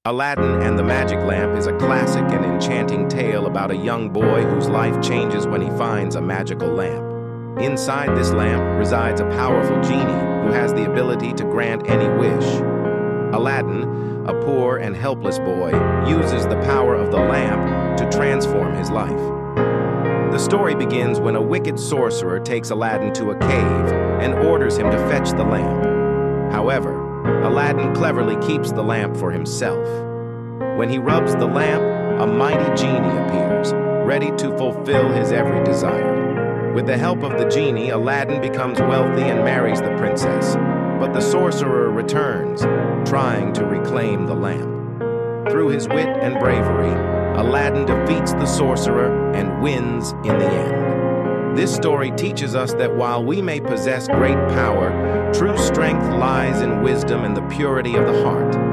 Aladdin and the Magic Lamp is a classic and enchanting tale about a young boy whose life changes when he finds a magical lamp. Inside this lamp resides a powerful genie who has the ability to grant any wish. Aladdin, a poor and helpless boy, uses the power of the lamp to transform his life. The story begins when a wicked sorcerer takes Aladdin to a cave and orders him to fetch the lamp. However, Aladdin cleverly keeps the lamp for himself. When he rubs the lamp, a mighty genie appears, ready to fulfill his every desire. With the help of the genie, Aladdin becomes wealthy and marries the princess, but the sorcerer returns, trying to reclaim the lamp. Through his wit and bravery, Aladdin defeats the sorcerer and wins in the end. This story teaches us that while we may possess great power, true strength lies in wisdom and the purity of the heart.